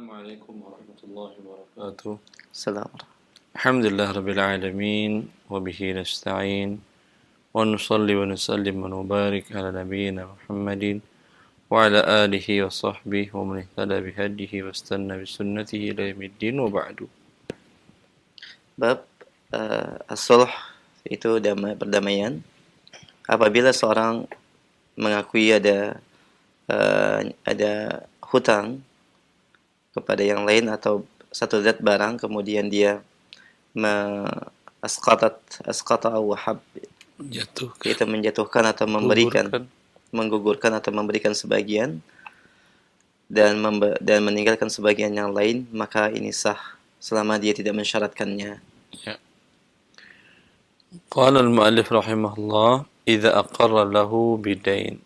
Assalamualaikum warahmatullahi wabarakatuh. Salam. Alhamdulillah rabbil alamin wa bihi nasta'in wa nusalli wa nusallim wa nubarik ala nabiyyina Muhammadin wa ala alihi wa sahbihi wa man ihtada bihadihi wa istanna bi sunnatihi ila yaumiddin wa ba'du. Bab as-sulh itu perdamaian. Apabila seorang mengakui ada hutang kepada yang lain atau satu zat barang, kemudian dia asqata aw wahab, itu menjatuhkan atau menggugurkan atau memberikan sebagian dan meninggalkan sebagian yang lain, maka ini sah selama dia tidak mensyaratkannya. Ya. Qala al-mu'allif rahimahullah, idza aqarra lahu bidain.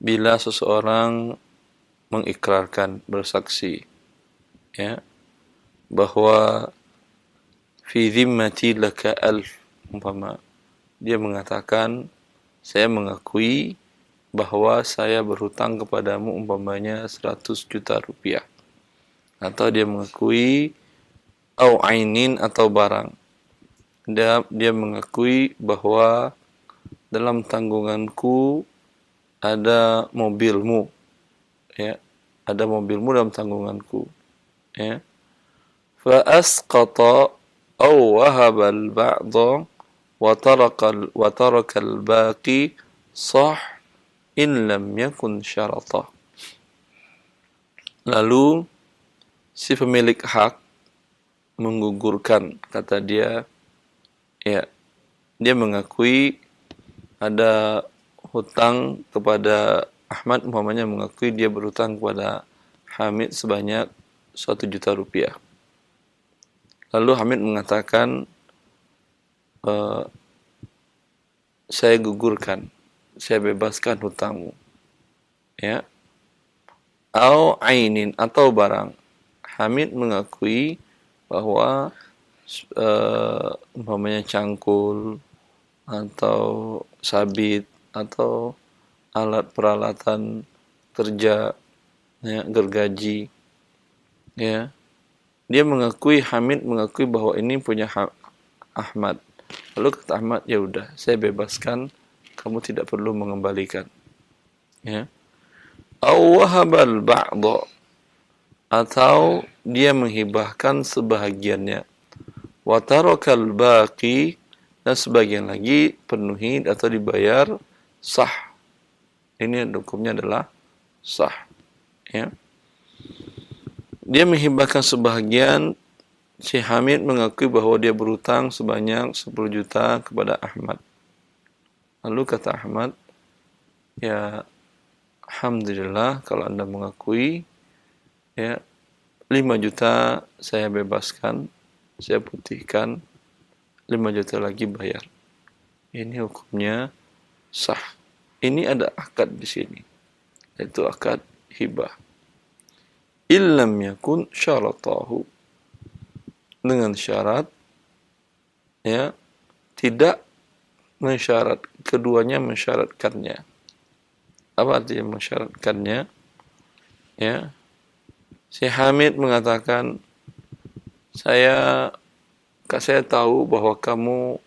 Bila seseorang mengikrarkan, bersaksi, ya, bahwa fi dhimmati laka alf, umpama dia mengatakan, saya mengakui bahwa saya berhutang kepadamu umpamanya 100 juta rupiah, atau dia mengakui au ainin, atau barang, dia mengakui bahwa dalam tanggunganku ada mobilmu, ya, ada mobilmu dalam tanggunganku, ya. Fa asqata aw wahaba al-ba'd wa taraka al-baqi sah in lam yakun syarata. Lalu si pemilik hak menggugurkan, kata dia, ya, dia mengakui ada hutang kepada Ahmad, umpamanya mengakui dia berhutang kepada Hamid sebanyak 1 juta rupiah. Lalu Hamid mengatakan, saya gugurkan, saya bebaskan hutangmu, ya. Au ainin, atau barang. Hamid mengakui bahwa umpamanya cangkul atau sabit atau alat peralatan kerja, ya, gergaji, ya. Dia mengakui, Hamid mengakui bahwa ini punya Ahmad. Lalu kata Ahmad, ya udah, saya bebaskan, kamu tidak perlu mengembalikan, ya. Aw wahabal ba'd, atau dia menghibahkan sebahagiannya, wa tarakal baqi, dan sebagian lagi penuhi atau dibayar, sah. Ini hukumnya adalah sah, ya. Dia menghibahkan sebahagian, si Hamid mengakui bahwa dia berhutang sebanyak 10 juta kepada Ahmad. Lalu kata Ahmad, ya, alhamdulillah kalau Anda mengakui, ya, 5 juta saya bebaskan, saya putihkan, 5 juta lagi bayar. Ini hukumnya sah. Ini ada akad di sini, yaitu akad hibah. Illam yakun syaratahu, dengan syarat, ya, tidak mensyarat, keduanya mensyaratkannya. Apa artinya mensyaratkannya? Ya, si Hamid mengatakan, saya tahu bahwa kamu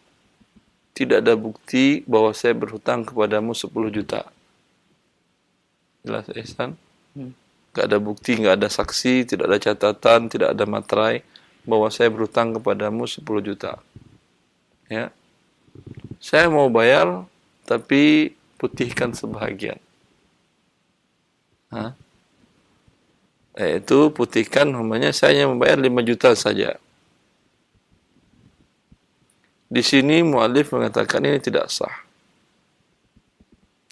tidak ada bukti bahwa saya berhutang kepadamu 10 juta. Jelas, Ihsan? Tidak ada bukti, tidak ada saksi, tidak ada catatan, tidak ada materai bahwa saya berhutang kepadamu 10 juta. Ya. Saya mau bayar, tapi putihkan sebahagian. Itu putihkan, namanya saya hanya membayar 5 juta saja. Di sini mu'allif mengatakan ini tidak sah,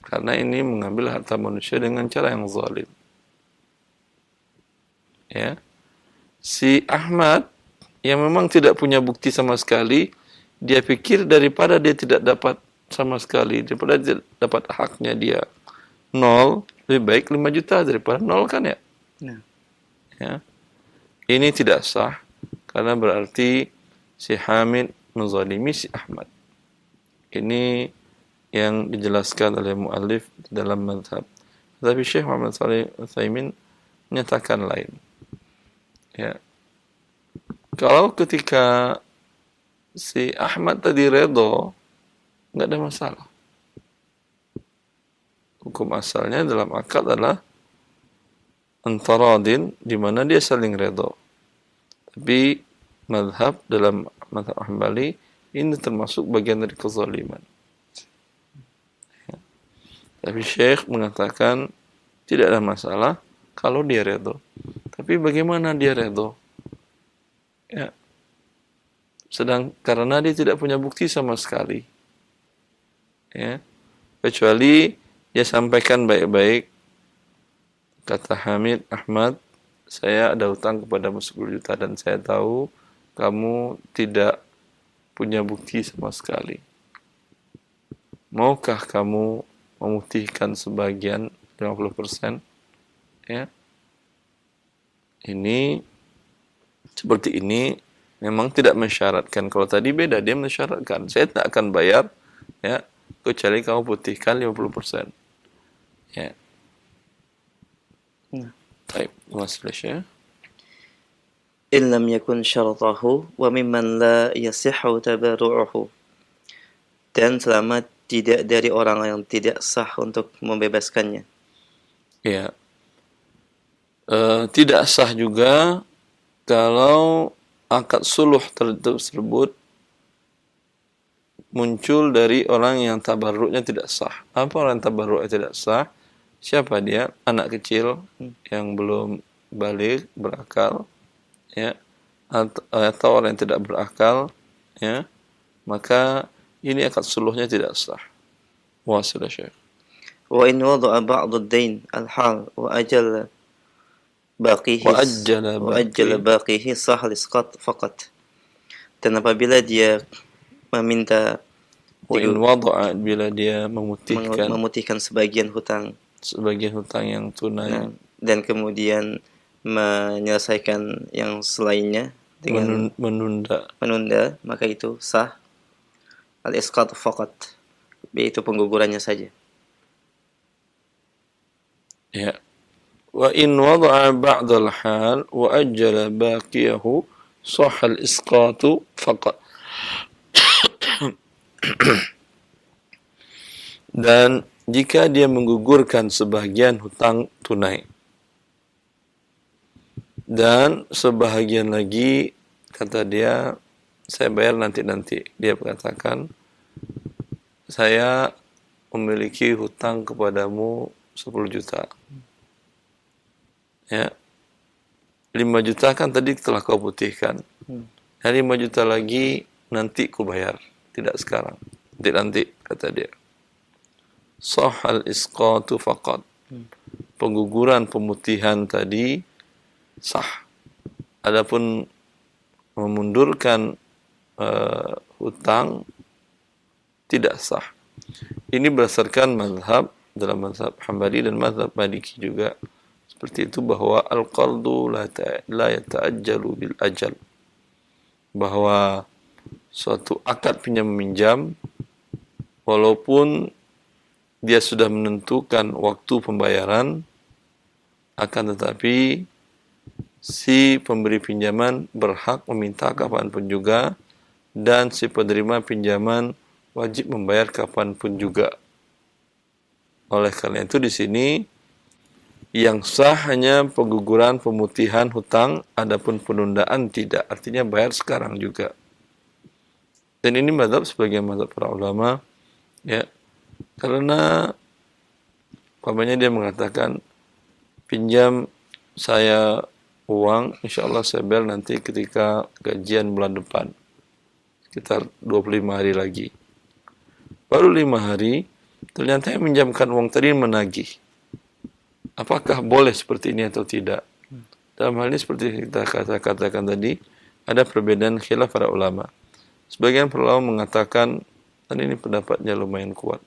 karena ini mengambil harta manusia dengan cara yang zalim. Ya. Si Ahmad yang memang tidak punya bukti sama sekali, dia pikir daripada dia tidak dapat sama sekali, daripada dia dapat haknya dia 0, lebih baik 5 juta daripada 0, kan, ya? Ya. Ini tidak sah, karena berarti si Hamid menzalimi si Ahmad. Ini yang dijelaskan oleh mu'allif dalam mazhab. Tapi Syekh Muhammad Shalih Al-Utsaimin menyatakan lain. Ya. Kalau ketika si Ahmad tadi redho, nggak ada masalah. Hukum asalnya dalam akad adalah antaradin, di mana dia saling redho. Tapi mazhab dalam mazhab Hambali ini termasuk bagian dari kezaliman. Ya. Tapi Syekh mengatakan tidak ada masalah kalau dia redho. Tapi bagaimana dia redho? Ya. Sedang karena dia tidak punya bukti sama sekali. Ya. Kecuali dia sampaikan baik-baik, kata Hamid, Ahmad, saya ada hutang kepadamu 10 juta dan saya tahu kamu tidak punya bukti sama sekali. Maukah kamu memutihkan sebagian 50%? Ya. Ini seperti ini memang tidak mensyaratkan. Kalau tadi beda, dia mensyaratkan. Saya tak akan bayar, ya, kecuali kamu putihkan 50%. Ya. Baik, masalah. In lam yakun syaratahu wa mimman la yasihhu tabarru'uhu. Dan selama tidak dari orang yang tidak sah untuk membebaskannya. Ya. Tidak sah juga kalau akad suluh tersebut muncul dari orang yang tabarruknya tidak sah. Apa orang tabarruknya tidak sah? Siapa dia? Anak kecil yang belum balik, berakal, ya, atau orang yang tidak berakal, ya, maka ini akad suluhnya tidak sah. Wasilah Syekh. Wa in wada'a ba'd ad-dain al-hal wa ajal baqihi sah al-isqat faqat. Dan apabila dia meminta wa in wada'a, bila dia memutihkan sebagian hutang yang tunai, dan kemudian menyelesaikan yang selainnya dengan menunda, maka itu sah al-isqat faqat, yaitu penggugurannya saja. Ya. Wa in wada'a ba'd al-hal wa ajjala baqiyahu sah al-isqatu faqat. Dan jika dia menggugurkan sebahagian hutang tunai dan sebahagian lagi kata dia saya bayar nanti, dia mengatakan saya memiliki hutang kepadamu 10 juta, ya, 5 juta kan tadi telah kau putihkan, dan 5 juta lagi nanti ku bayar, tidak sekarang, nanti kata dia. Sahal isqatu faqat. Pengguguran pemutihan tadi sah. Adapun memundurkan hutang tidak sah. Ini berdasarkan mazhab, dalam mazhab Hambali dan mazhab Maliki juga seperti itu, bahwa al-qardu la yata'ajjalu bil ajal. Bahwa suatu akad pinjam meminjam walaupun dia sudah menentukan waktu pembayaran, akan tetapi si pemberi pinjaman berhak meminta kapanpun juga, dan si penerima pinjaman wajib membayar kapanpun juga. Oleh karena itu di sini yang sah hanya pengguguran pemutihan hutang, adapun penundaan tidak, artinya bayar sekarang juga. Dan ini mazhab sebagian mazhab para ulama, ya. Karena umpamanya dia mengatakan pinjam saya uang, insya Allah saya bayar nanti ketika gajian bulan depan, sekitar 25 hari lagi. Baru 5 hari ternyata yang minjamkan uang tadi menagih. Apakah boleh seperti ini atau tidak? Dalam hal ini seperti kita katakan tadi, ada perbedaan khilaf para ulama. Sebagian para ulama mengatakan, dan ini pendapatnya lumayan kuat,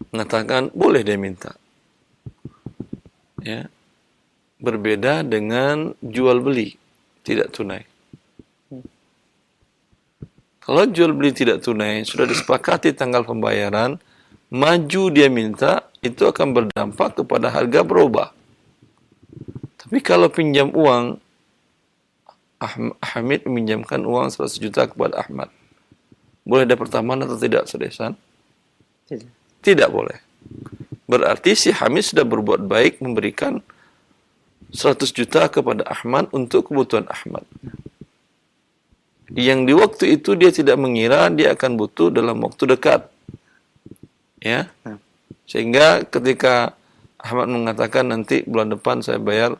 mengatakan boleh dia minta, ya, berbeda dengan jual beli tidak tunai. Kalau jual beli tidak tunai sudah disepakati tanggal pembayaran, maju dia minta, itu akan berdampak kepada harga berubah. Tapi kalau pinjam uang, Hamid meminjamkan uang 100 juta kepada Ahmad. Boleh dapat tambahan atau tidak, Saudara Ihsan? Tidak. Tidak boleh. Berarti si Hamid sudah berbuat baik memberikan 100 juta kepada Ahmad untuk kebutuhan Ahmad. Yang di waktu itu dia tidak mengira dia akan butuh dalam waktu dekat. Ya. Sehingga ketika Ahmad mengatakan nanti bulan depan saya bayar,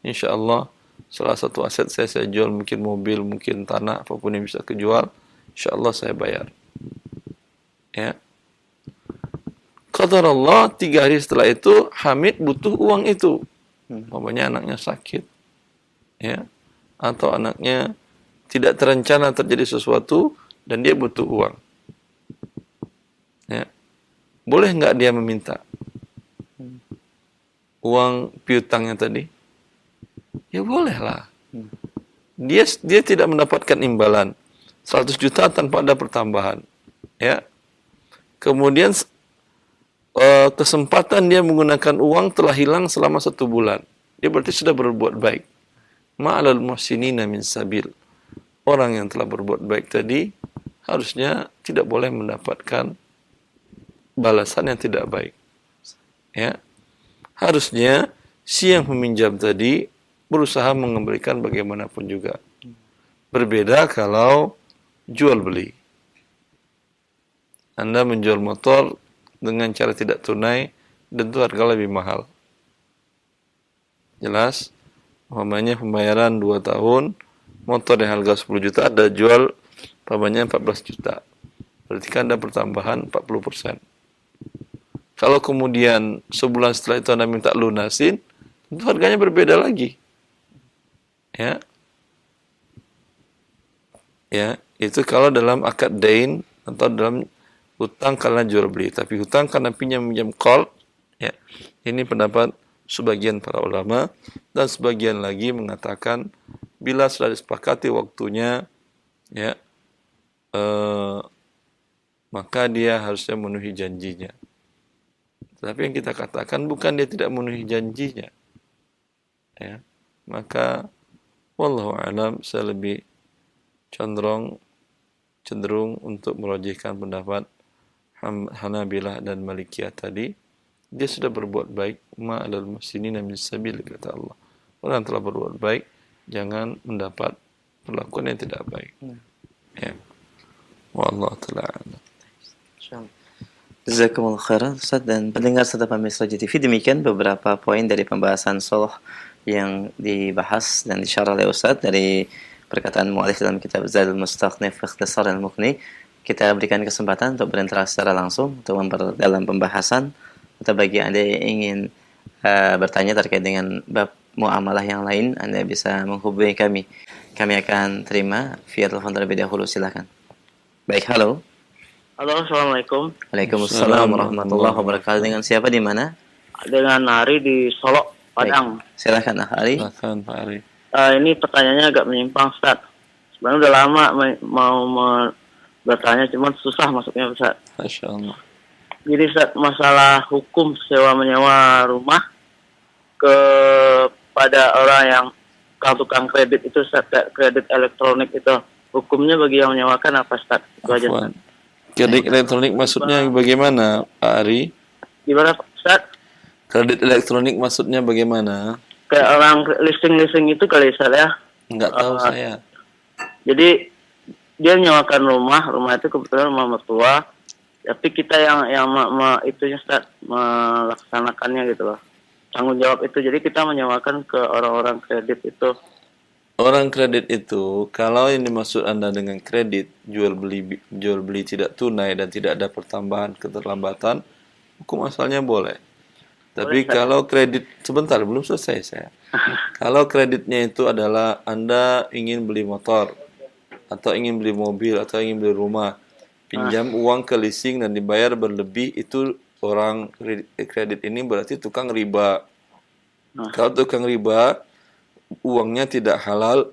insya Allah salah satu aset saya jual, mungkin mobil, mungkin tanah, apapun yang bisa kejual, insya Allah saya bayar. Ya. Qadar Allah, 3 hari setelah itu Hamid butuh uang itu. Umpamanya anaknya sakit, ya, atau anaknya tidak terencana terjadi sesuatu dan dia butuh uang. Ya. Boleh nggak dia meminta uang piutangnya tadi? Ya boleh lah. Dia tidak mendapatkan imbalan 100 juta tanpa ada pertambahan. Ya. Kemudian kesempatan dia menggunakan uang telah hilang selama 1 bulan. Dia berarti sudah berbuat baik. Ma'alal muhsinina min sabil. Orang yang telah berbuat baik tadi harusnya tidak boleh mendapatkan balasan yang tidak baik. Ya. Harusnya si yang meminjam tadi berusaha mengembalikan bagaimanapun juga. Berbeda kalau jual beli. Anda menjual motor dengan cara tidak tunai, tentu harga lebih mahal. Jelas? Umpamanya pembayaran 2 tahun, motor yang harga 10 juta, ada jual umpamanya 14 juta. Berarti kan ada pertambahan 40%. Kalau kemudian sebulan setelah itu Anda minta lunasin, tentu harganya berbeda lagi. Ya. Ya, itu kalau dalam akad dain atau dalam hutang karena jual beli. Tapi hutang karena pinjam qard, ya, ini pendapat sebagian para ulama, dan sebagian lagi mengatakan bila sudah disepakati waktunya, ya, maka dia harusnya memenuhi janjinya. Tapi yang kita katakan bukan dia tidak memenuhi janjinya, ya, maka wallahu a'lam, saya lebih cenderung untuk merajihkan pendapat Hanabilah dan Malikiyah tadi. Dia sudah berbuat baik, ma'alal muhsinina min sabil, kata Allah. Orang telah berbuat baik, jangan mendapat perlakuan yang tidak baik. Ya. Wallahu ta'ala. Jazakumullah khairan Ustaz dan pendengar serta pemirsa JTV, demikian beberapa poin dari pembahasan suluh yang dibahas dan disyarah oleh Ustaz dari perkataan mu'alif dalam kitab Zadul Mustaqnif fi Ikhtisar al-Muqni. Kita berikan kesempatan untuk berinteraksi secara langsung untuk memperdalam pembahasan, atau bagi Anda yang ingin bertanya terkait dengan bab muamalah yang lain, Anda bisa menghubungi kami. Kami akan terima via telepon terlebih dahulu, silakan. Baik, halo. Halo, assalamualaikum. Waalaikumsalam warahmatullahi wabarakatuh. Dengan siapa, di mana? Dengan Ari di Solo, Padang. Baik. Silakan Ari. Silakan Pak Ari. Ini pertanyaannya agak menyimpang, Ustaz. Sebenarnya udah lama mau bertanya, cuman susah masuknya, Ustaz. Masya Allah. Jadi, Ustaz, masalah hukum sewa menyewa rumah kepada orang yang tukang kredit itu, Ustaz, kredit elektronik itu, hukumnya bagi yang menyewakan apa, Ustaz? Itu aja, Ustaz. Kredit elektronik maksudnya bagaimana, Pak Ari? Gimana, Ustaz? Kredit elektronik maksudnya bagaimana? Kayak orang leasing itu kali, Ustaz, ya? Enggak tahu saya. Jadi dia menyewakan rumah itu kebetulan rumah mertua, tapi kita yang itunya Ustaz, melaksanakannya gitu loh. Tanggung jawab itu. Jadi kita menyewakan ke orang-orang kredit itu. Orang kredit itu, kalau yang dimaksud Anda dengan kredit, jual beli tidak tunai dan tidak ada pertambahan keterlambatan, hukum asalnya boleh. Tapi kalau kredit, sebentar, belum selesai saya. Kalau kreditnya itu adalah Anda ingin beli motor, atau ingin beli mobil, atau ingin beli rumah, pinjam uang ke leasing dan dibayar berlebih, itu orang kredit ini berarti tukang riba. Kalau tukang riba, uangnya tidak halal.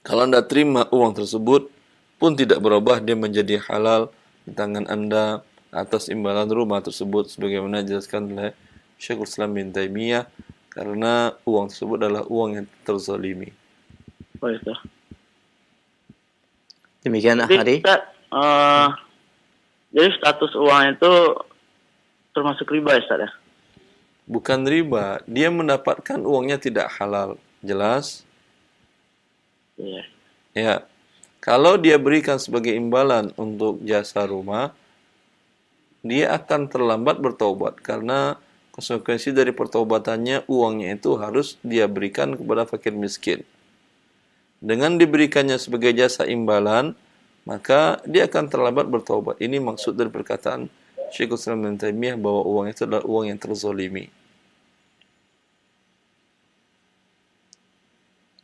Kalau Anda terima uang tersebut pun tidak berubah, dia menjadi halal di tangan Anda atas imbalan rumah tersebut, sebagaimana dijelaskan oleh Syekhul Islam bin Taimiyah Karena uang tersebut adalah uang yang terzalimi. Oh itu. Demikian Jadi, Hari. Ustaz, jadi status uang itu termasuk riba ya, Ustaz ya? Bukan riba, dia mendapatkan uangnya tidak halal. Jelas? Iya. Ya. Kalau dia berikan sebagai imbalan untuk jasa rumah, dia akan terlambat bertaubat karena konsekuensi dari pertaubatannya uangnya itu harus dia berikan kepada fakir miskin. Dengan diberikannya sebagai jasa imbalan, maka dia akan terlambat bertaubat. Ini maksud dari perkataan Syekhul Islam Ibnu Taimiyah bahwa uang itu adalah uang yang terzalimi.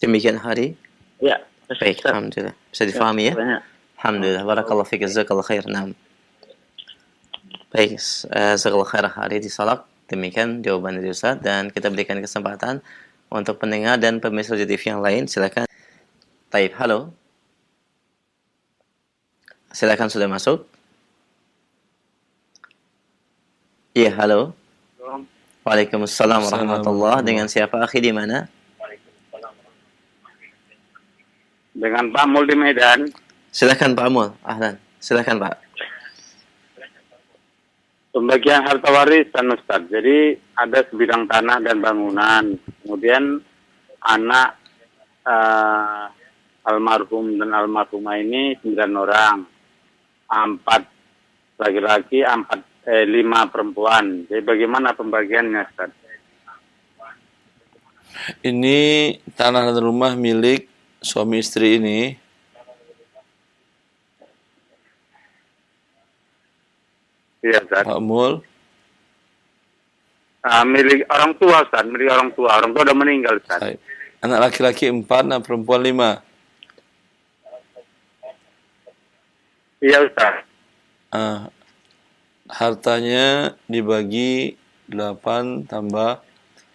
Demikian Hari. Ya. Baik, alhamdulillah. Bisa difahami ya? Banyak. Alhamdulillah. Barakallahu fiik. Jazakallahu khair. Naam. Baik, jazakallahu khair Hari di Salak. Demikian jawaban dari Ustaz, dan kita berikan kesempatan untuk pendengar dan pemirsa TV yang lain. Silakan. Taib, halo. Silakan, sudah masuk. Iya, halo. Waalaikumsalam warahmatullahi. Dengan siapa akhi di mana? Dengan Pak Mul di Medan. Silakan Pak Mul. Ahlan. Silakan Pak. Pembagian harta warisan Ustaz. Jadi ada sebidang tanah dan bangunan. Kemudian anak almarhum dan almarhumah ini 9 orang. 4 laki-laki, 5 perempuan. Jadi bagaimana pembagiannya Ustaz? Ini tanah dan rumah milik suami istri ini. Iya Ustaz. Pak Mul. Milik orang tua Ustaz, milik orang tua. Orang tua udah meninggal Ustaz. Baik. Anak laki-laki 4, anak perempuan 5. Iya Ustaz. Hartanya dibagi 8 tambah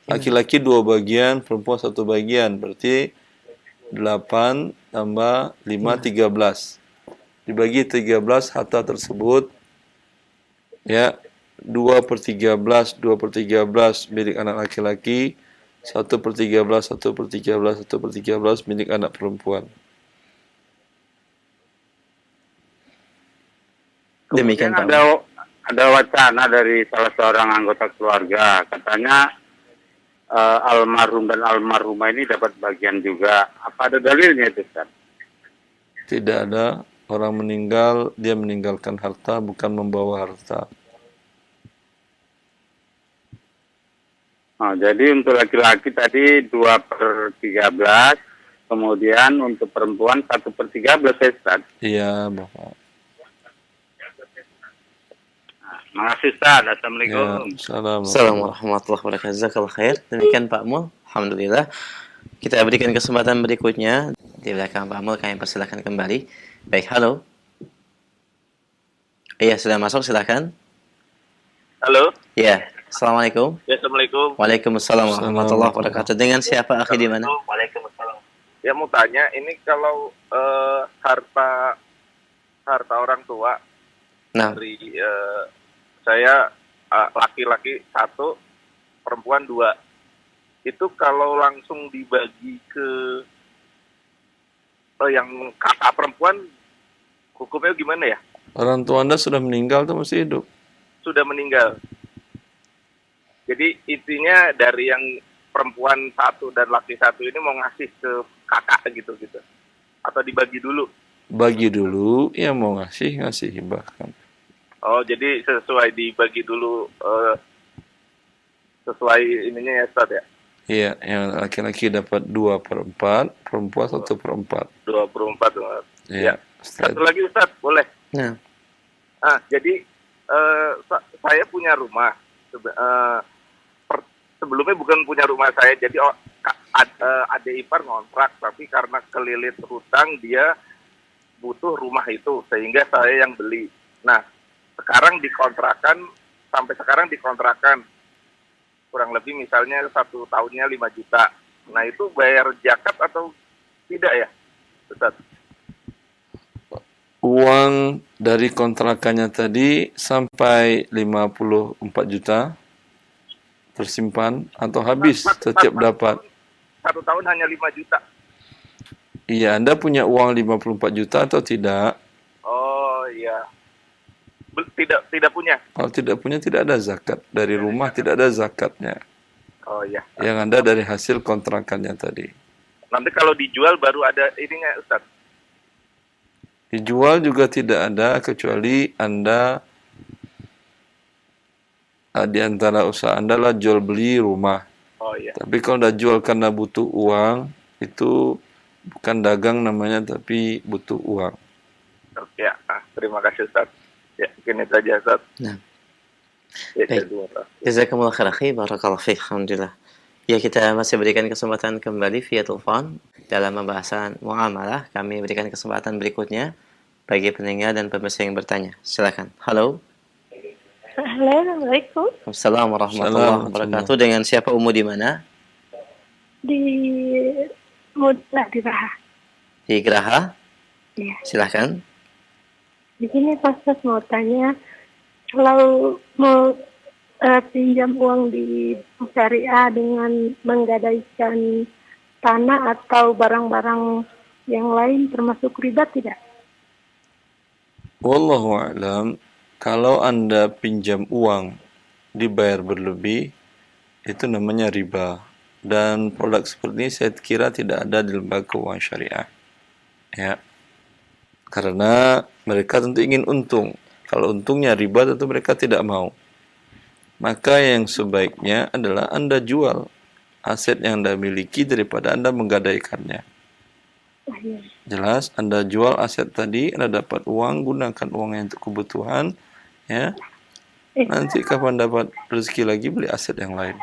laki-laki 2 bagian, perempuan 1 bagian. Berarti 8 tambah 5, 13. Dibagi 13 harta tersebut, ya, 2/13 milik anak laki-laki, 1/13 milik anak perempuan. Demikian Pak. Ada wacana dari salah seorang anggota keluarga, katanya almarhum dan almarhumah ini dapat bagian juga. Apa ada dalilnya itu Ustaz? Tidak ada. Orang meninggal, dia meninggalkan harta, bukan membawa harta. Oh, jadi untuk laki-laki tadi 2/13, kemudian untuk perempuan 1/13 ya Ustaz? Iya, Bapak. Makasih Ustaz. Assalamualaikum. Ya, Assalamualaikum warahmatullahi wabarakatuh. Jazakallahu khair. Demikian Pak Mul. Alhamdulillah. Kita berikan kesempatan berikutnya. Di belakang Pak Mul, kami persilakan kembali. Baik, halo. Iya, sudah masuk, silakan. Halo. Iya, assalamualaikum. Ya, assalamualaikum. Waalaikumsalam warahmatullahi wabarakatuh. Dengan siapa akhi di mana? Waalaikumsalam. Ya, mau tanya, ini kalau harta orang tua Nah, dari saya laki-laki 1, perempuan 2. Itu kalau langsung dibagi ke yang kakak perempuan, hukumnya gimana ya? Orang tua Anda sudah meninggal atau masih hidup? Sudah meninggal. Jadi intinya dari yang perempuan 1 dan laki 1 ini mau ngasih ke kakak gitu. Atau dibagi dulu? Bagi dulu, ya mau ngasih bahkan. Oh, jadi sesuai dibagi dulu sesuai ininya ya Ustaz ya? Iya, yang laki-laki dapat 2/4, perempuan 1/4. 2/4. Iya. Satu lagi Ustaz, boleh? nah. Jadi saya punya rumah. Sebelumnya bukan punya rumah saya, jadi adik ipar ngontrak, tapi karena kelilit hutang dia butuh rumah itu, sehingga saya yang beli. Nah, sekarang dikontrakan, sampai sekarang dikontrakan kurang lebih misalnya 1 tahunnya 5 juta. Nah, itu bayar zakat atau tidak ya, Ustaz? Uang dari kontrakannya tadi sampai 54 juta. tersimpan atau habis setiap dapat? 1 tahun hanya 5 juta. Iya, Anda punya uang 54 juta atau tidak? Oh iya. Tidak punya. Kalau tidak punya, tidak ada zakat. Dari rumah tidak ada zakatnya. Oh iya. Yang Anda dari hasil kontrakannya tadi. Nanti kalau dijual baru ada ininya, Ustaz. Dijual juga tidak ada, kecuali Anda di antara usaha Anda lah jual beli rumah. Oh iya. Tapi kalau udah jual karena butuh uang, itu bukan dagang namanya, tapi butuh uang. Oke, ya. Terima kasih, Ustaz. Ya, mungkin itu aja, Ustaz. Nah. Ya, Baik. Jazakumullah khair akhi, barakallahu fiik. Alhamdulillah. Ya, kita masih berikan kesempatan kembali via telepon dalam pembahasan muamalah. Kami berikan kesempatan berikutnya bagi pendengar dan pemirsa yang bertanya. Silakan. Halo. Halo, Assalamualaikum. Assalamualaikum warahmatullahi wabarakatuh. Dengan siapa, Umu, di mana? Di Muda di Raha. Di Geraha? Iya. Silakan. Di sini Pak Ustaz mau tanya, kalau mau pinjam uang di syariah dengan menggadaikan tanah atau barang-barang yang lain termasuk riba tidak? Wallahu a'lam. Kalau Anda pinjam uang dibayar berlebih, itu namanya riba. Dan produk seperti ini saya kira tidak ada di lembaga keuangan syariah. Ya. Karena mereka tentu ingin untung. Kalau untungnya riba, tentu mereka tidak mau. Maka yang sebaiknya adalah Anda jual aset yang Anda miliki daripada Anda menggadaikannya. Jelas, Anda jual aset tadi, Anda dapat uang, gunakan uangnya untuk kebutuhan, ya. Nanti kapan dapat rezeki lagi, beli aset yang lain.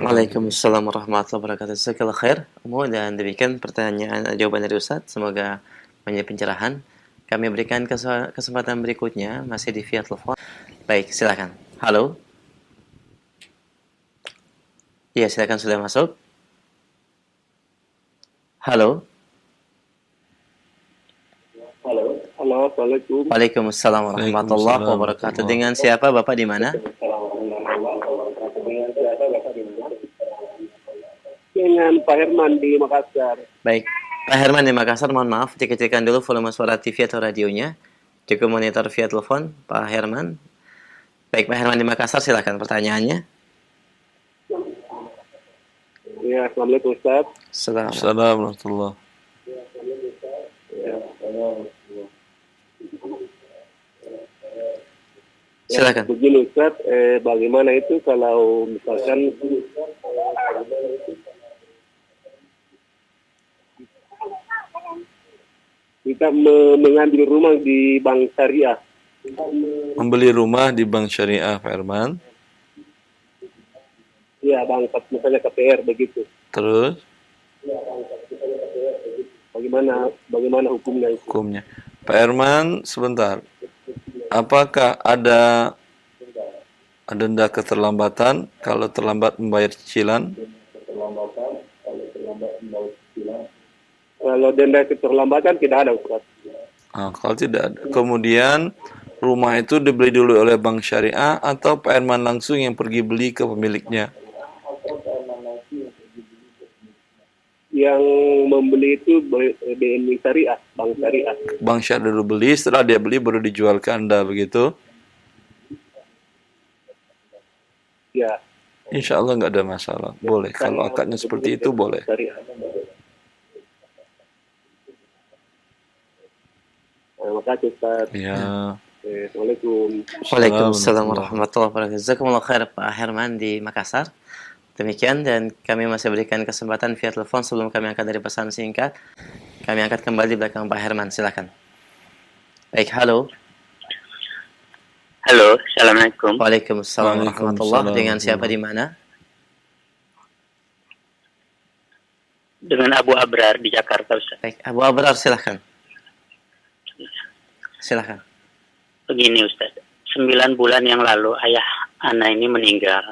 Waalaikumsalam warahmatullahi wabarakatuh. Jazakallahu khair. Dan demikian pertanyaan jawaban dari Ustaz. Semoga menjadi pencerahan. Kami berikan kesempatan berikutnya masih di via telepon. Baik, silakan. Halo. Iya, silakan, sudah masuk. Halo. Halo, assalamualaikum. Waalaikumsalam warahmatullahi wabarakatuh. Dengan siapa, Bapak di mana? Dengan Pak Herman di Makassar. Baik, Pak Herman di Makassar, mohon maaf dikecilkan dulu volume suara TV atau radionya. Juga monitor via telepon, Pak Herman. Baik, Pak Herman di Makassar, silakan pertanyaannya. Ya, assalamualaikum Ustaz. Assalamualaikum warahmatullahi. Silakan. Begini Ustaz, bagaimana itu kalau misalkan kita mengambil rumah di bank syariah? Membeli rumah di bank syariah, Pak Herman. Ya, bank misalnya KPR begitu. Terus? Bagaimana hukumnya itu? Hukumnya. Pak Herman, sebentar. Apakah ada denda keterlambatan kalau terlambat membayar cicilan? Kalau denda keterlambatan tidak ada, Ustaz. Kalau tidak ada. Kemudian rumah itu dibeli dulu oleh bank syariah atau Pak Herman langsung yang pergi beli ke pemiliknya? Yang membeli itu BNI Syariah, Bank Syariah. Bank syariah dulu beli, setelah dia beli baru dijual ke Anda, begitu? Ya. Insya Allah nggak ada masalah. Boleh. Kalau akadnya seperti itu, boleh. Terima kasih, Ustaz. Ya. Assalamualaikum. Waalaikumsalam warahmatullahi wabarakatuh. Jazakumullah khair, Pak Herman di Makassar. Demikian, dan kami masih berikan kesempatan via telepon sebelum kami angkat dari pesan singkat. Kami angkat kembali di belakang Pak Herman, silakan. Baik, halo. Halo, Assalamualaikum. Waalaikumsalam warahmatullahi. Dengan siapa di mana? Dengan Abu Abrar di Jakarta, Ustaz. Baik, Abu Abrar, silakan. Silakan. Begini, Ustaz. 9 bulan yang lalu ayah anak ini meninggal.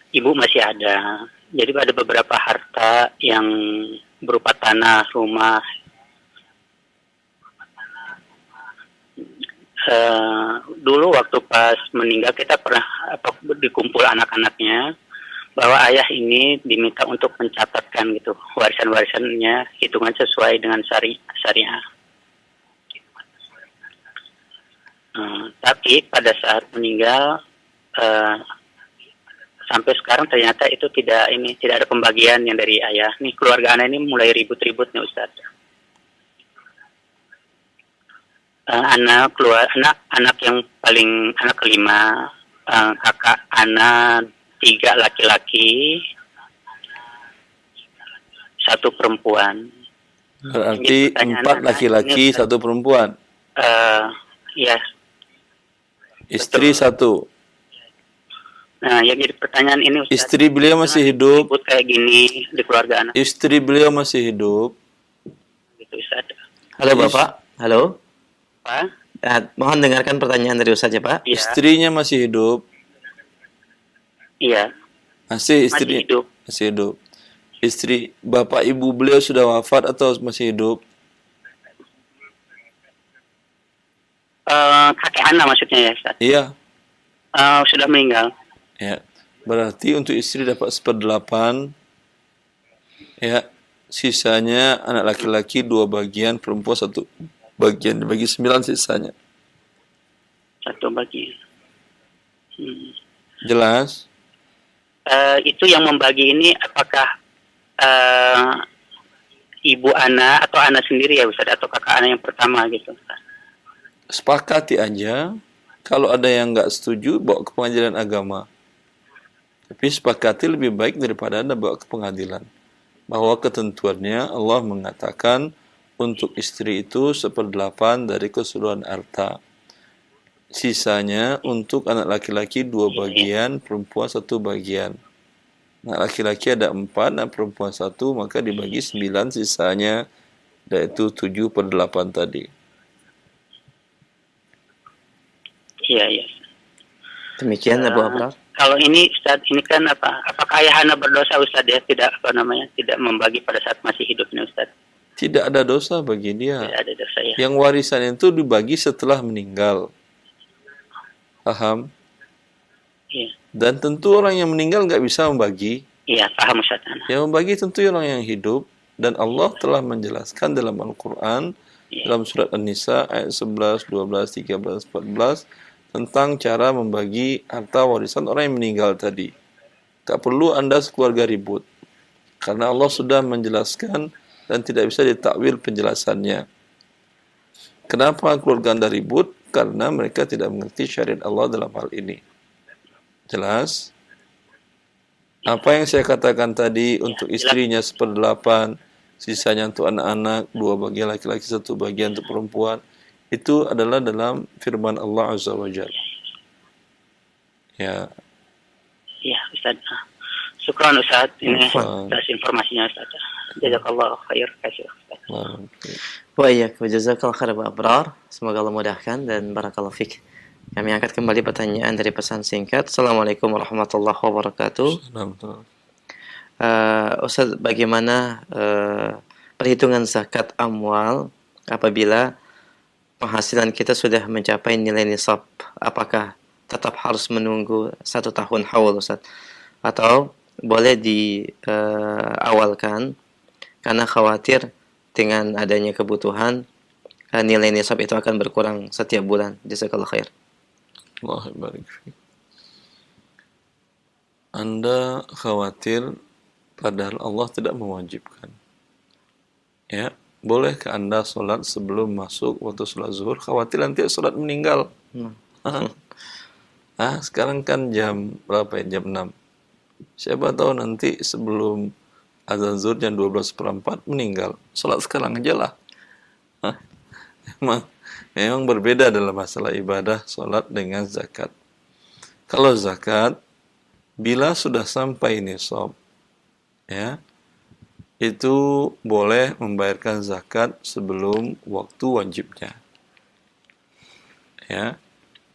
Ibu masih ada. Jadi ada beberapa harta yang berupa tanah, rumah dulu waktu pas meninggal kita pernah dikumpul anak-anaknya bahwa ayah ini diminta untuk mencatatkan gitu warisan-warisannya hitungan sesuai dengan syariah. Tapi pada saat meninggal sampai sekarang ternyata itu tidak ada pembagian yang dari ayah. Nih keluarga anak ini mulai ribut-ribut nih Ustaz. Anak yang paling anak kelima, kakak anak 3 laki-laki, 1 perempuan. Berarti 4 laki-laki, 1 perempuan. Ya. Istri betul. 1. Nah, yang jadi pertanyaan ini Ustaz, istri beliau masih hidup. Ribut kayak gini di keluarga anak. Istri beliau masih hidup. Gitu Ustaz. Halo Bapak. Halo. Pak? Mohon dengarkan pertanyaan dari Ustaz ya Pak. Ya. Istrinya masih hidup. Iya. Masih hidup. Masih hidup. Istri bapak ibu beliau sudah wafat atau masih hidup? Kakek anak maksudnya ya Ustaz? Iya. Sudah meninggal. Ya. Berarti untuk istri dapat 1/8. Ya. Sisanya anak laki-laki 2 bagian, perempuan 1 bagian, dibagi 9 sisanya. 1 bagian. Jelas? Itu yang membagi ini apakah ibu anak atau anak sendiri ya Ustaz, atau kakak anak yang pertama gitu Ustaz? Sepakati aja. Kalau ada yang nggak setuju, bawa ke pengadilan agama. Tapi sepakati lebih baik daripada Anda bawa ke pengadilan. Bahwa ketentuannya Allah mengatakan untuk istri itu 1/8 dari keseluruhan harta. Sisanya untuk anak laki-laki 2 bagian, perempuan 1 bagian. Anak laki-laki ada 4, anak perempuan 1, maka dibagi 9 sisanya, yaitu 7/8 tadi. Iya. Demikian Abu Abrar. Kalau ini Ustaz, ini kan apakah ayah anak berdosa Ustaz ya? Tidak membagi pada saat masih hidupnya Ustaz? Tidak ada dosa bagi dia. Tidak ada dosa ya. Yang warisan itu dibagi setelah meninggal. Paham? Iya. Dan tentu orang yang meninggal nggak bisa membagi. Iya, paham Ustaz. Yang membagi tentu orang yang hidup. Dan Allah telah menjelaskan dalam Al-Quran, dalam surat An-Nisa ayat 11, 12, 13, 14, tentang cara membagi harta warisan orang yang meninggal tadi. Tak perlu Anda sekeluarga ribut. Karena Allah sudah menjelaskan dan tidak bisa ditakwil penjelasannya. Kenapa keluarga Anda ribut? Karena mereka tidak mengerti syariat Allah dalam hal ini. Jelas? Apa yang saya katakan tadi untuk istrinya 1/8, sisanya untuk anak-anak, 2 bagian laki-laki, 1 bagian untuk perempuan, itu adalah dalam firman Allah Azza wa Jalla. Ya. Iya, Ustaz. Syukran Ustaz ini atas informasinya Ustaz. Jazakallahu khair. Kasih Ustaz. Wa iyyak wa jazakallahu khair Abu Abrar. Semoga Allah mudahkan dan barakallahu fik. Kami angkat kembali pertanyaan dari pesan singkat. Assalamualaikum warahmatullahi wabarakatuh. Ustaz, bagaimana perhitungan zakat amwal apabila penghasilan kita sudah mencapai nilai nisab? Apakah tetap harus menunggu 1 tahun haul Ustaz? Atau boleh diawalkan karena khawatir dengan adanya kebutuhan nilai nisab itu akan berkurang setiap bulan. Jazakallahu khair. Allah barik fiik. Anda khawatir padahal Allah tidak mewajibkan. Ya, bolehkah Anda sholat sebelum masuk waktu sholat zuhur? Khawatir nanti sholat meninggal. Sekarang kan jam berapa ya? Jam 6. Siapa tahu nanti sebelum azan zuhur jam 12:04 meninggal. Sholat sekarang aja lah. Memang berbeda dalam masalah ibadah sholat dengan zakat. Kalau zakat, bila sudah sampai nisab, ya, itu boleh membayarkan zakat sebelum waktu wajibnya. Ya,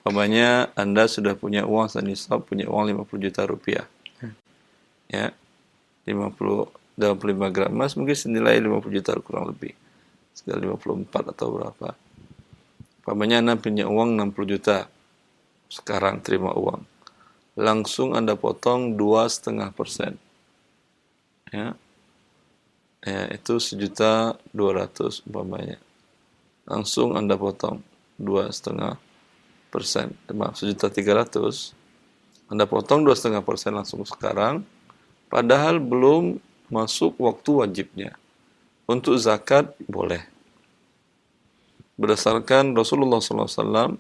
umpamanya Anda sudah punya uang senisab, punya uang 50 juta rupiah. Ya, 25 gram emas mungkin senilai 50 juta kurang lebih. Sekitar 54 atau berapa. Umpamanya Anda punya uang 60 juta. Sekarang terima uang. Langsung Anda potong 2,5%. Ya. Ya, itu 1.200.000 umpamanya. Langsung Anda potong 2,5%. Maaf, 1.300.000. Anda potong 2,5% langsung sekarang, padahal belum masuk waktu wajibnya. Untuk zakat boleh. Berdasarkan Rasulullah SAW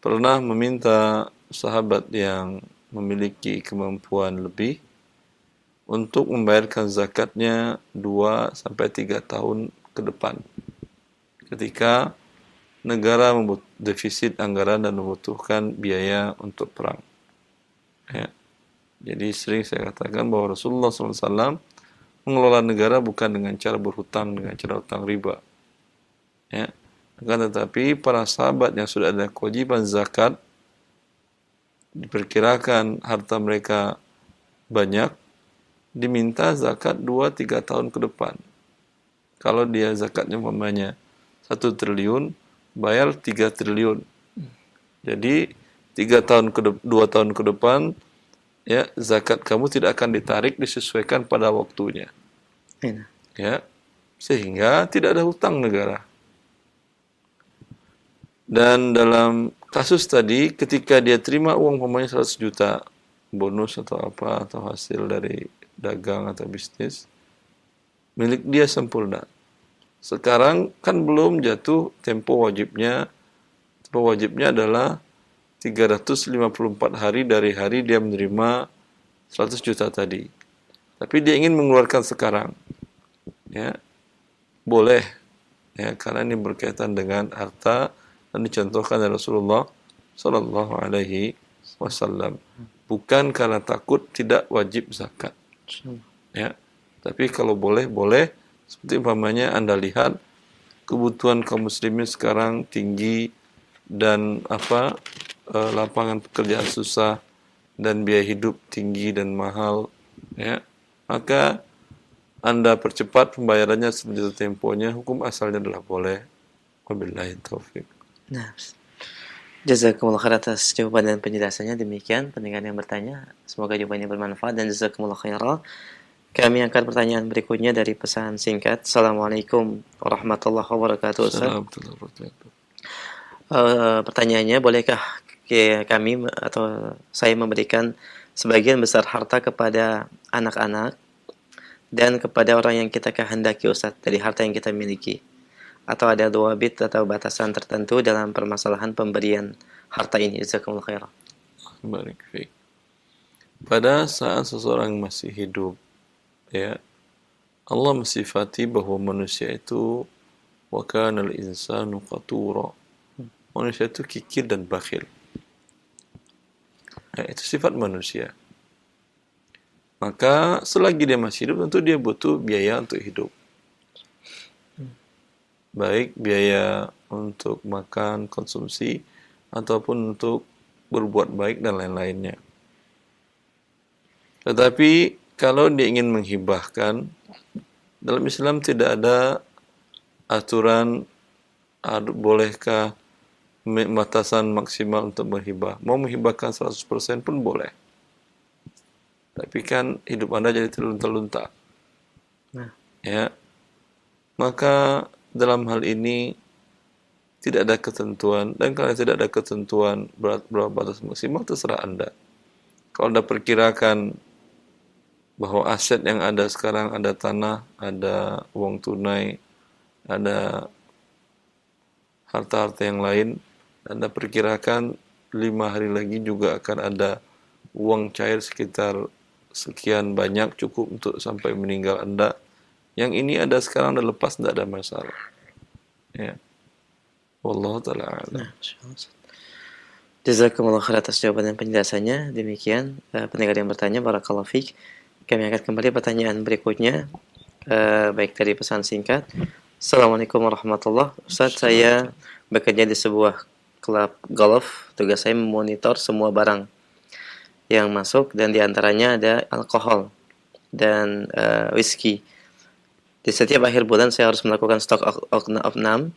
pernah meminta sahabat yang memiliki kemampuan lebih untuk membayarkan zakatnya 2-3 tahun ke depan. Ketika negara defisit anggaran dan membutuhkan biaya untuk perang. Ya. Jadi sering saya katakan bahwa Rasulullah SAW mengelola negara bukan dengan cara berhutang, dengan cara hutang riba. Ya. Akan tetapi para sahabat yang sudah ada kewajiban zakat, diperkirakan harta mereka banyak, diminta zakat 2-3 tahun ke depan. Kalau dia zakatnya umpamanya 1 triliun, bayar 3 triliun. Jadi 2 tahun ke depan, ya, zakat kamu tidak akan ditarik, disesuaikan pada waktunya. Ya, sehingga tidak ada hutang negara. Dan dalam kasus tadi, ketika dia terima uang umpamanya 100 juta, bonus atau apa, atau hasil dari dagang atau bisnis, milik dia sempurna. Sekarang kan belum jatuh tempo wajibnya. Tempo wajibnya adalah 354 hari dari hari dia menerima 100 juta tadi. Tapi dia ingin mengeluarkan sekarang. Ya, boleh. Ya, karena ini berkaitan dengan harta dan dicontohkan oleh Rasulullah Sallallahu Alaihi Wasallam. Bukan karena takut tidak wajib zakat. Ya, tapi kalau boleh. Seperti umpamanya Anda lihat kebutuhan kaum muslimin sekarang tinggi dan lapangan pekerjaan susah dan biaya hidup tinggi dan mahal, ya, maka Anda percepat pembayarannya sebelum temponya. Hukum asalnya adalah boleh. Wabillahi taufik. Nah, jazakumullah khair atas jawaban dan penjelasannya. Demikian pendengar yang bertanya, semoga jawabannya bermanfaat dan jazakumullah khairan. Kami angkat pertanyaan berikutnya dari pesan singkat. Assalamualaikum warahmatullahi wabarakatuh. Pertanyaannya, bolehkah kami atau saya memberikan sebagian besar harta kepada anak-anak dan kepada orang yang kita kehendaki, Ustaz, dari harta yang kita miliki? Atau ada bit atau batasan tertentu dalam permasalahan pemberian harta ini? Jazakumullah khairan. Barik fiik. Pada saat seseorang masih hidup, ya, Allah mensifati bahwa manusia itu wa kana al-insanu qatura. Manusia itu kikir dan bakhil. Nah, itu sifat manusia. Maka selagi dia masih hidup, tentu dia butuh biaya untuk hidup. Baik biaya untuk makan, konsumsi, ataupun untuk berbuat baik dan lain-lainnya. Tetapi kalau dia ingin menghibahkan, dalam Islam tidak ada aturan bolehkah batasan maksimal untuk menghibah. Mau menghibahkan 100% pun boleh. Tapi kan hidup Anda jadi terlunta-lunta. Nah. Ya. Maka dalam hal ini tidak ada ketentuan, dan kalau tidak ada ketentuan berapa batas maksimal, terserah Anda. Kalau Anda perkirakan bahwa aset yang ada sekarang, ada tanah, ada uang tunai, ada harta-harta yang lain, Anda perkirakan 5 hari lagi juga akan ada uang cair sekitar sekian banyak, cukup untuk sampai meninggal Anda. Yang ini ada sekarang, Anda lepas, tidak ada masalah. Ya. Wallahu ta'ala a'lam. Jazakumullah khair atas jawaban dan penjelasannya. Demikian pendengar yang bertanya, barakallahu fiik. Kami akan kembali pertanyaan berikutnya, baik dari pesan singkat. Assalamualaikum warahmatullahi wabarakatuh. Ustaz, saya bekerja di sebuah klub golf. Tugas saya memonitor semua barang yang masuk, dan diantaranya ada alkohol dan whisky. Di setiap akhir bulan saya harus melakukan stok opnam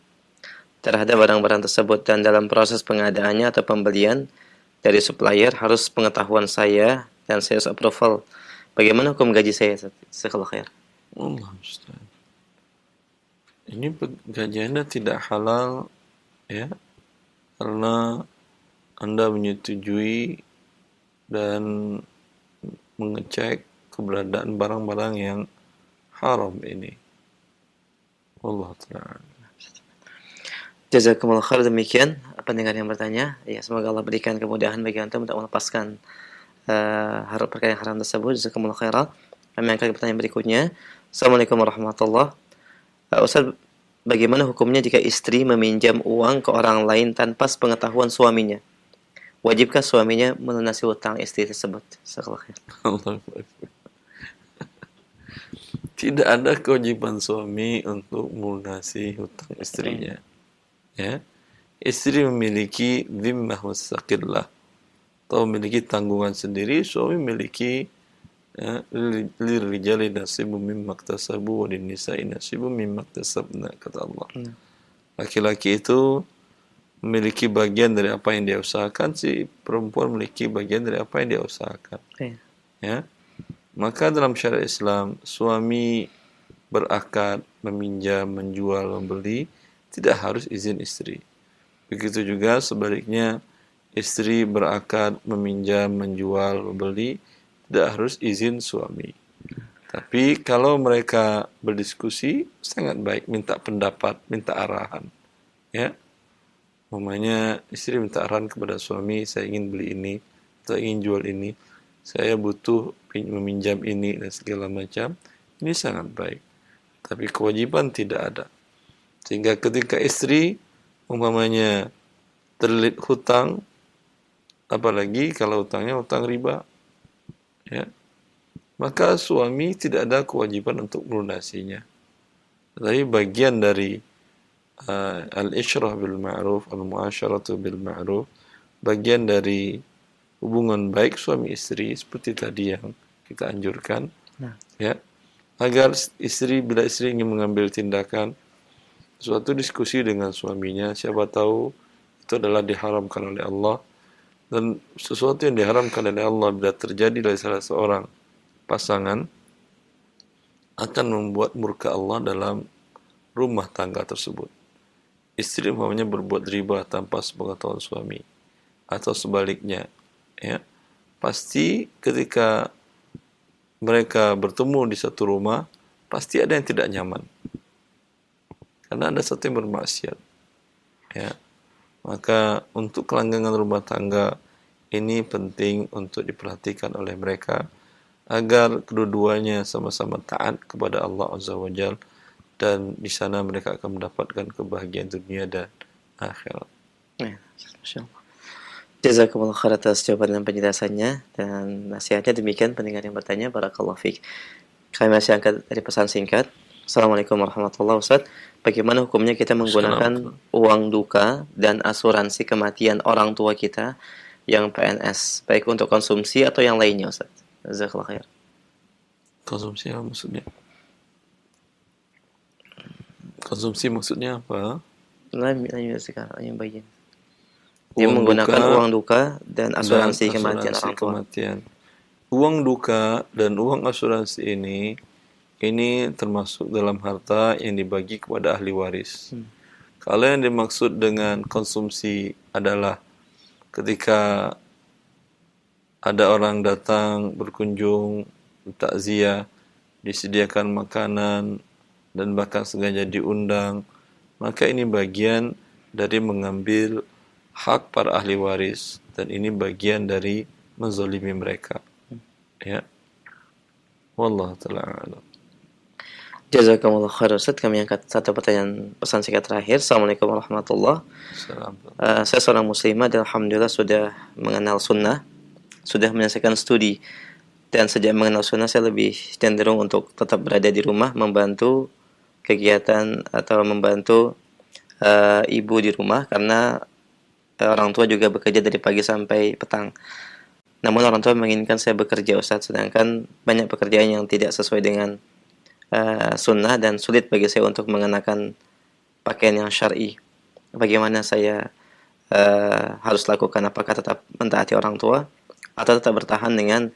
terhadap barang-barang tersebut, dan dalam proses pengadaannya atau pembelian dari supplier harus pengetahuan saya dan saya harus approval. Bagaimana hukum gaji saya? Jazakallahu khair. Allah Ustaz. Ini gajiannya tidak halal ya, karena Anda menyetujui dan mengecek keberadaan barang-barang yang haram ini. Allah Ta'ala. Jazakumullah khair. Demikian pendengar yang bertanya. Ya, semoga Allah berikan kemudahan bagi antum untuk melepaskan perkara yang haram tersebut. Jazakumullah khairan. Kami angkat pertanyaan berikutnya. Assalamualaikum warahmatullahi wabarakatuh. Ustaz, bagaimana hukumnya jika istri meminjam uang ke orang lain tanpa sepengetahuan suaminya? Wajibkah suaminya melunasi hutang istri tersebut? Jazakallahu khair. Tidak ada kewajiban suami untuk melunasi hutang istrinya. Ya, istri memiliki dhimmah mustaqillah atau memiliki tanggungan sendiri. Suami memiliki lirijali nasibun mimma iktasabu wa linnisa'i nasibun mimma iktasabna, kata Allah. Laki-laki itu memiliki bagian dari apa yang dia usahakan, si perempuan memiliki bagian dari apa yang dia usahakan. Ya, maka dalam syariat Islam, suami berakad meminjam, menjual, membeli tidak harus izin istri. Begitu juga sebaliknya, istri berakad meminjam, menjual, membeli tidak harus izin suami. Tapi kalau mereka berdiskusi sangat baik, minta pendapat, minta arahan. Ya, umpamanya istri minta arahan kepada suami, saya ingin beli ini atau ingin jual ini, saya butuh meminjam ini dan segala macam. Ini sangat baik. Tapi kewajiban tidak ada. Sehingga ketika istri umpamanya terlilit hutang, apalagi kalau hutangnya hutang riba, ya, maka suami tidak ada kewajiban untuk melunasinya. Tapi bagian dari al-isyrah bil ma'ruf, al-mu'asyaratu bil ma'ruf, bagian dari hubungan baik suami istri seperti tadi yang kita anjurkan, ya, agar istri, bila istri ingin mengambil tindakan, suatu diskusi dengan suaminya, siapa tahu itu adalah diharamkan oleh Allah, dan sesuatu yang diharamkan oleh Allah bila terjadi dari salah seorang pasangan akan membuat murka Allah dalam rumah tangga tersebut. Istri umpamanya berbuat riba tanpa sepengetahuan suami atau sebaliknya, ya, pasti ketika mereka bertemu di satu rumah pasti ada yang tidak nyaman. Karena ada satu yang bermaksiat. Ya. Maka untuk kelanggengan rumah tangga ini penting untuk diperhatikan oleh mereka agar kedua-duanya sama-sama taat kepada Allah Azza wa Jalla, dan di sana mereka akan mendapatkan kebahagiaan dunia dan akhirat. Ya, masyaallah. Jazakumullah khair atas jawaban dan penjelasannya dan nasihatnya. Demikian pendengar yang bertanya, barakallahu fiik. Kami masih angkat dari pesan singkat. Assalamualaikum warahmatullahi wabarakatuh. Bagaimana hukumnya kita menggunakan uang duka dan asuransi kematian orang tua kita yang PNS, baik untuk konsumsi atau yang lainnya, Ustaz? Jazakallahu khair. Konsumsi apa maksudnya? Konsumsi maksudnya apa? Yang bagian. Dia menggunakan uang duka dan asuransi kematian orang tua. Uang duka dan uang asuransi ini termasuk dalam harta yang dibagi kepada ahli waris. Kalau yang dimaksud dengan konsumsi adalah ketika ada orang datang berkunjung, takziah, disediakan makanan dan bahkan sengaja diundang, maka ini bagian dari mengambil hak para ahli waris, dan ini bagian dari menzalimi mereka. Ya. Wallahu ta'ala a'lam. Jazakumullah khair, Ustaz. Kami angkat satu pertanyaan pesan singkat terakhir. Assalamualaikum warahmatullahi wabarakatuh. Saya seorang muslimah dan alhamdulillah sudah mengenal sunnah, sudah menyelesaikan studi, dan sejak mengenal sunnah saya lebih cenderung untuk tetap berada di rumah, membantu kegiatan atau membantu ibu di rumah, karena orang tua juga bekerja dari pagi sampai petang. Namun orang tua menginginkan saya bekerja, Ustaz, sedangkan banyak pekerjaan yang tidak sesuai dengan sunnah dan sulit bagi saya untuk mengenakan pakaian yang syar'i. bagaimana saya harus lakukan, apakah tetap mentaati orang tua atau tetap bertahan dengan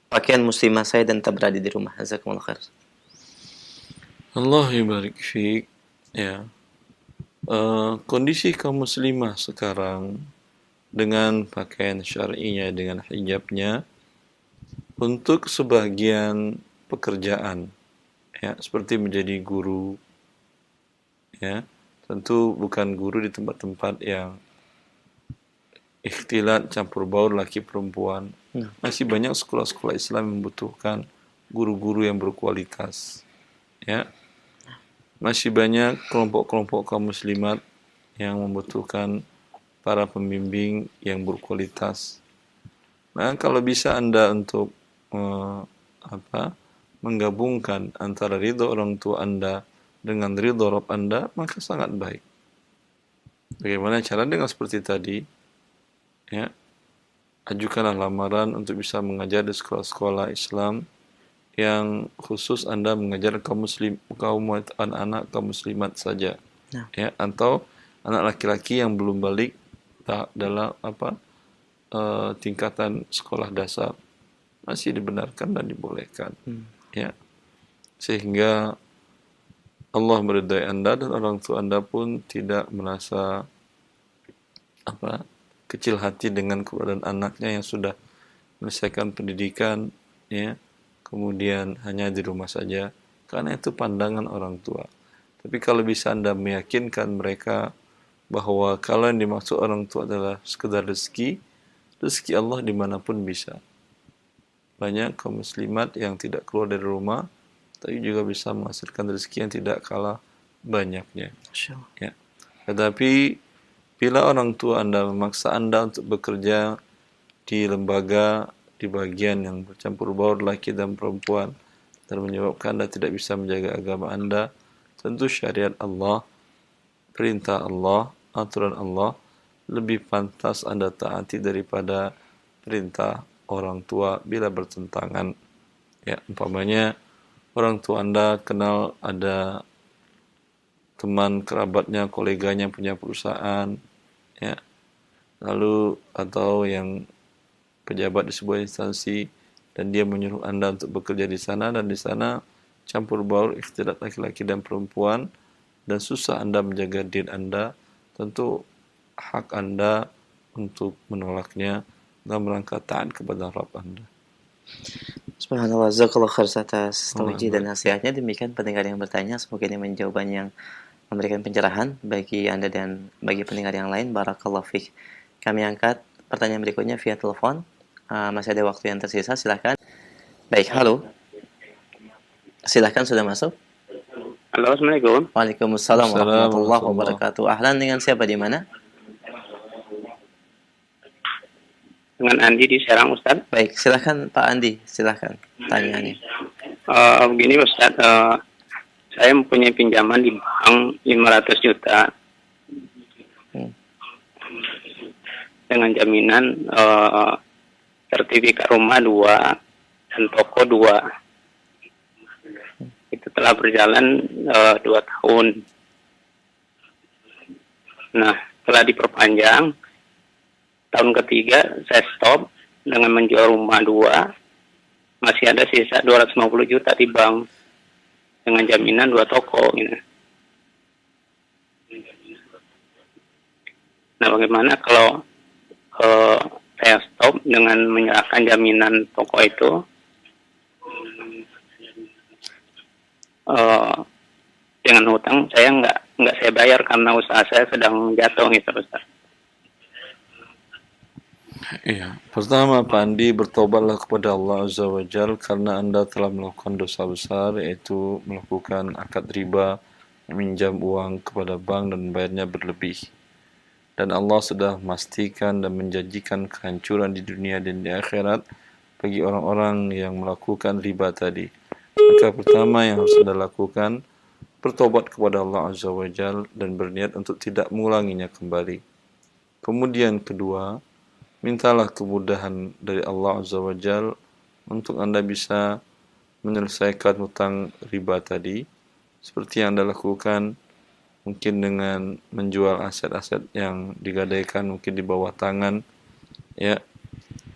pakaian muslimah saya dan tetap berada di rumah. Jazakumullah khair. Allah barik fiik. Ya. Kondisi kaum muslimah sekarang dengan pakaian syar'inya, dengan hijabnya, untuk sebagian pekerjaan, ya, seperti menjadi guru, ya, tentu bukan guru di tempat-tempat yang ikhtilat campur baur laki perempuan. Masih banyak sekolah-sekolah Islam yang membutuhkan guru-guru yang berkualitas, ya. Masih banyak kelompok-kelompok kaum muslimat yang membutuhkan para pembimbing yang berkualitas. Nah, kalau bisa Anda untuk menggabungkan antara ridho orang tua Anda dengan ridho Rabb Anda, maka sangat baik. Bagaimana cara? Dengan seperti tadi, ya, ajukanlah lamaran untuk bisa mengajar di sekolah-sekolah Islam yang khusus Anda mengajar anak-anak kaum muslimat saja, ya, atau anak laki-laki yang belum balik dalam tingkatan sekolah dasar, masih dibenarkan dan dibolehkan, ya, sehingga Allah meridai Anda dan orang tua Anda pun tidak merasa kecil hati dengan keberadaan anaknya yang sudah menyelesaikan pendidikan, ya, kemudian hanya di rumah saja, karena itu pandangan orang tua. Tapi kalau bisa Anda meyakinkan mereka bahwa kalau yang dimaksud orang tua adalah sekedar rezeki Allah dimanapun bisa. Banyak kaum muslimat yang tidak keluar dari rumah, tapi juga bisa menghasilkan rezeki yang tidak kalah banyaknya. Ya. Tetapi bila orang tua Anda memaksa Anda untuk bekerja di lembaga, di bagian yang bercampur baur laki dan perempuan, dan menyebabkan Anda tidak bisa menjaga agama Anda, tentu syariat Allah, perintah Allah, aturan Allah lebih pantas Anda taati daripada perintah orang tua bila bertentangan. Ya, umpamanya orang tua Anda kenal ada teman kerabatnya, koleganya punya perusahaan, ya, lalu atau yang pejabat di sebuah instansi, dan dia menyuruh Anda untuk bekerja di sana, dan di sana campur baur ikhtilat laki-laki dan perempuan, dan susah Anda menjaga diri Anda, tentu hak Anda untuk menolaknya dalam rangka taat kepada Rabb Anda. Subhanallah, jazakallahu khair atas tauji dan nasihatnya. Demikian pendengar yang bertanya, semoga ini menjawaban yang memberikan pencerahan bagi Anda dan bagi pendengar yang lain. Barakallahu fiik. Kami angkat pertanyaan berikutnya via telepon. Masih ada waktu yang tersisa, silakan. Baik, halo. Silakan, sudah masuk. Halo, Assalamualaikum. Waalaikumsalam warahmatullahi wabarakatuh. Ahlan, dengan siapa di mana? Dengan Andi di Serang, Ustaz. Baik, silakan Pak Andi, silakan tanyaannya. Begini Ustaz, saya mempunyai pinjaman di bank 500 juta dengan jaminan sertifikat rumah 2 dan toko 2. Itu telah berjalan 2 tahun. Nah, setelah diperpanjang, tahun ketiga saya stop dengan menjual rumah 2, masih ada sisa 250 juta di bank dengan jaminan 2 toko gitu. Nah, bagaimana kalau saya stop dengan menyerahkan jaminan toko itu, dengan hutang saya nggak saya bayar karena usaha saya sedang jatuh gitu, Ustaz. Iya, pertama Pak Andi, bertobatlah kepada Allah Azza wa Jal karena Anda telah melakukan dosa besar, yaitu melakukan akad riba, meminjam uang kepada bank dan bayarnya berlebih. Dan Allah sudah memastikan dan menjanjikan kehancuran di dunia dan di akhirat bagi orang-orang yang melakukan riba tadi. Maka pertama yang harus Anda lakukan, bertobat kepada Allah Azza wa Jal dan berniat untuk tidak mengulanginya kembali. Kemudian kedua, mintalah kemudahan dari Allah Azza wa Jal untuk Anda bisa menyelesaikan hutang riba tadi, seperti yang Anda lakukan mungkin dengan menjual aset-aset yang digadaikan mungkin di bawah tangan, ya,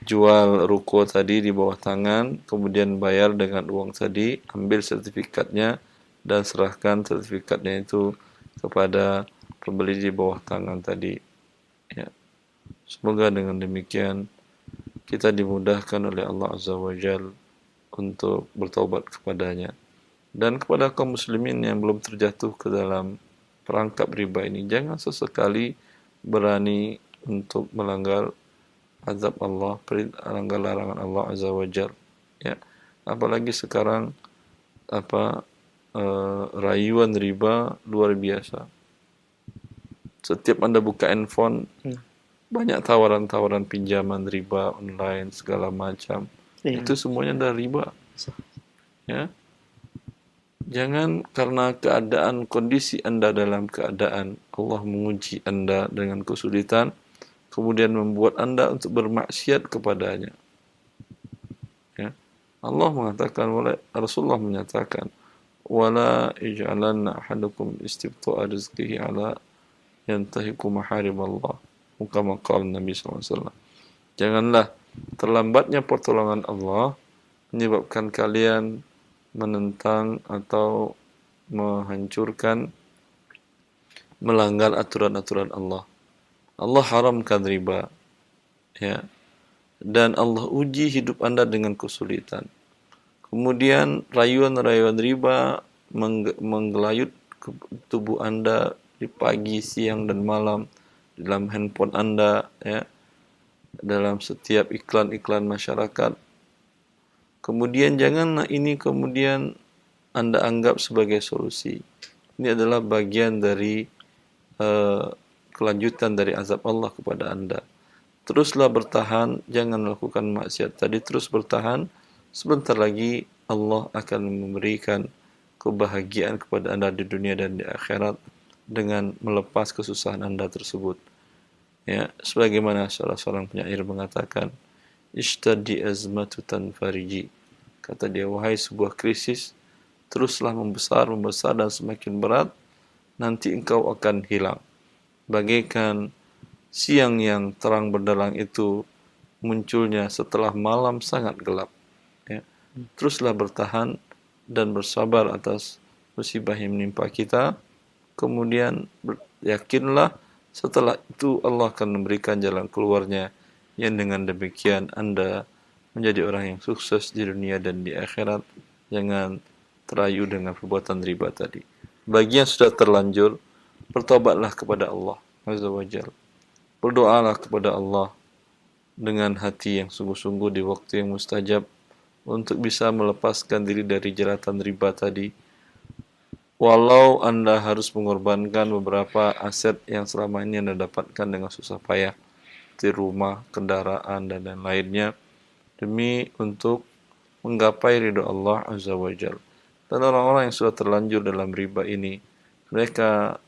jual ruko tadi di bawah tangan, kemudian bayar dengan uang tadi, ambil sertifikatnya dan serahkan sertifikatnya itu kepada pembeli di bawah tangan tadi, ya. Semoga dengan demikian kita dimudahkan oleh Allah Azza wa Jalla untuk bertaubat kepadanya. Dan kepada kaum muslimin yang belum terjatuh ke dalam perangkap riba ini, jangan sesekali berani untuk melanggar azab Allah, melanggar larangan Allah Azza wa Jalla, ya. Apalagi sekarang rayuan riba luar biasa. Setiap Anda buka handphone, banyak tawaran-tawaran pinjaman riba online segala macam. Itu semuanya dari riba. Ya. Jangan karena keadaan kondisi Anda dalam keadaan Allah menguji Anda dengan kesulitan, kemudian membuat Anda untuk bermaksiat kepadanya. Ya. Allah mengatakan, Rasulullah menyatakan, wala ij'alanna ahadukum istibta'a rizqihi ala yantahiku maharim Allah. Kama qala Nabi SAW. Janganlah terlambatnya pertolongan Allah menyebabkan kalian menentang atau menghancurkan, melanggar aturan-aturan Allah. Allah haramkan riba, ya, dan Allah uji hidup Anda dengan kesulitan. Kemudian rayuan-rayuan riba menggelayut ke tubuh Anda di pagi, siang, dan malam, dalam handphone Anda, ya, dalam setiap iklan-iklan masyarakat. Kemudian janganlah ini kemudian Anda anggap sebagai solusi. Ini adalah bagian dari kelanjutan dari azab Allah kepada Anda. Teruslah bertahan, jangan lakukan maksiat tadi, terus bertahan. Sebentar lagi Allah akan memberikan kebahagiaan kepada Anda di dunia dan di akhirat dengan melepas kesusahan Anda tersebut. Ya, sebagaimana salah seorang penyair mengatakan, ishtaddi azmatu tanfariji. Kata dia, wahai sebuah krisis, teruslah membesar dan semakin berat, nanti engkau akan hilang. Bagaikan siang yang terang benderang itu munculnya setelah malam sangat gelap. Ya. Teruslah bertahan dan bersabar atas musibah yang menimpa kita. Kemudian yakinlah setelah itu Allah akan memberikan jalan keluarnya, yang dengan demikian Anda menjadi orang yang sukses di dunia dan di akhirat. Jangan terayu dengan perbuatan riba tadi. Bagi yang sudah terlanjur, bertobatlah kepada Allah Azza wa Jalla. Berdoalah kepada Allah dengan hati yang sungguh-sungguh di waktu yang mustajab untuk bisa melepaskan diri dari jeratan riba tadi. Walau Anda harus mengorbankan beberapa aset yang selama ini Anda dapatkan dengan susah payah, di rumah, kendaraan, dan lain-lainnya, demi untuk menggapai ridho Allah Azza wa Jalla. Dan orang-orang yang sudah terlanjur dalam riba ini, mereka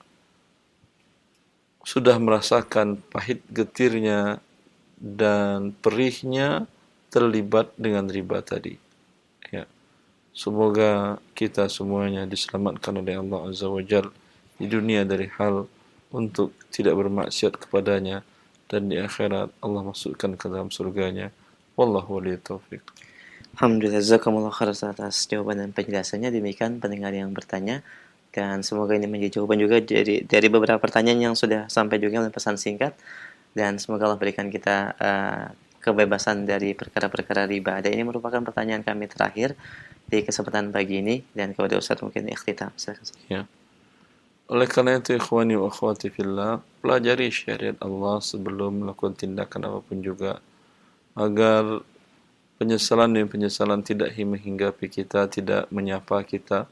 sudah merasakan pahit getirnya dan perihnya terlibat dengan riba tadi. Ya. Semoga kita semuanya diselamatkan oleh Allah Azza wa Jalla di dunia dari hal untuk tidak bermaksiat kepadanya, dan di akhirat Allah masukkan ke dalam surganya. Wallahu waliyut taufiq. Alhamdulillah, jazakumullah khairan atas jawaban dan penjelasannya. Demikian pendengar yang bertanya, dan semoga ini menjadi jawaban juga dari beberapa pertanyaan yang sudah sampai juga dalam pesan singkat, dan semoga Allah berikan kita kebebasan dari perkara-perkara riba. Dan ini merupakan pertanyaan kami terakhir di kesempatan pagi ini, dan kepada Ustaz mungkin ikhtitam. Ya. Oleh karena itu, ikhwani wa akhwati fillah, pelajari syariat Allah sebelum melakukan tindakan apapun juga, agar penyesalan dan penyesalan tidak menghinggapi kita, tidak menyapa kita.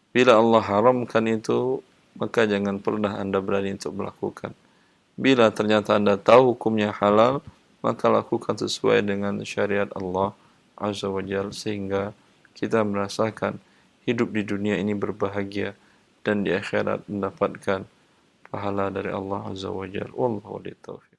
Bila Allah haramkan itu, maka jangan pernah Anda berani untuk melakukan. Bila ternyata Anda tahu hukumnya halal, maka lakukan sesuai dengan syariat Allah Azza wa Jalla, sehingga kita merasakan hidup di dunia ini berbahagia dan di akhirat mendapatkan pahala dari Allah Azza wa Jalla. Wallahu a'lam.